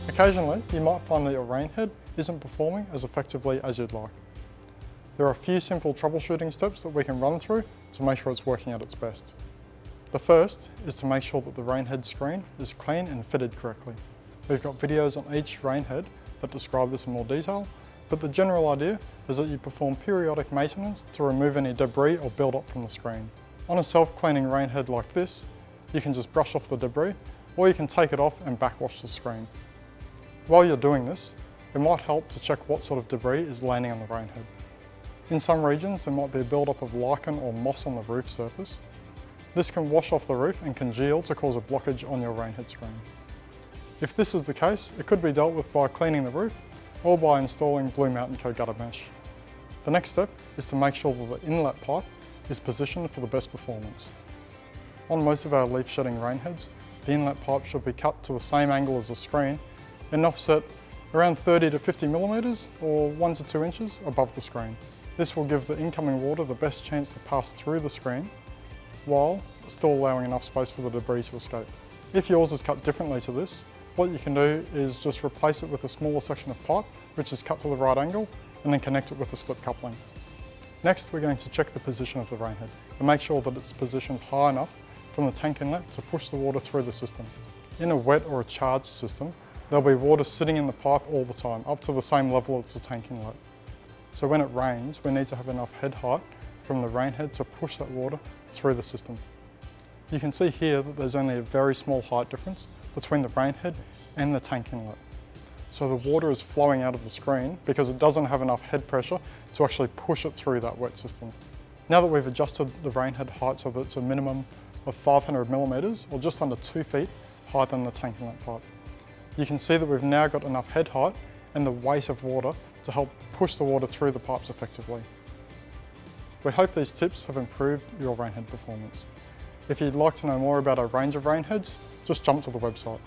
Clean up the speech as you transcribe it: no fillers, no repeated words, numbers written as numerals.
Occasionally, you might find that your rainhead isn't performing as effectively as you'd like. There are a few simple troubleshooting steps that we can run through to make sure it's working at its best. The first is to make sure that the rainhead screen is clean and fitted correctly. We've got videos on each rainhead that describe this in more detail, but the general idea is that you perform periodic maintenance to remove any debris or build-up from the screen. On a self-cleaning rainhead like this, you can just brush off the debris, or you can take it off and backwash the screen. While you're doing this, it might help to check what sort of debris is landing on the rainhead. In some regions, there might be a build-up of lichen or moss on the roof surface. This can wash off the roof and congeal to cause a blockage on your rainhead screen. If this is the case, it could be dealt with by cleaning the roof or by installing Blue Mountain Co gutter mesh. The next step is to make sure that the inlet pipe is positioned for the best performance. On most of our leaf shedding rainheads, the inlet pipe should be cut to the same angle as the screen and offset around 30 to 50 millimeters or 1 to 2 inches above the screen. This will give the incoming water the best chance to pass through the screen while still allowing enough space for the debris to escape. If yours is cut differently to this, what you can do is just replace it with a smaller section of pipe which is cut to the right angle and then connect it with a slip coupling. Next, we're going to check the position of the rainhead and make sure that it's positioned high enough from the tank inlet to push the water through the system. In a wet or a charged system, there'll be water sitting in the pipe all the time, up to the same level as the tank inlet. So when it rains, we need to have enough head height from the rainhead to push that water through the system. You can see here that there's only a very small height difference between the rainhead and the tank inlet. So the water is flowing out of the screen because it doesn't have enough head pressure to actually push it through that wet system. Now that we've adjusted the rainhead height so that it's a minimum of 500 millimeters or just under 2 feet higher than the tank inlet pipe, you can see that we've now got enough head height and the weight of water to help push the water through the pipes effectively. We hope these tips have improved your rainhead performance. If you'd like to know more about our range of rainheads, just jump to the website.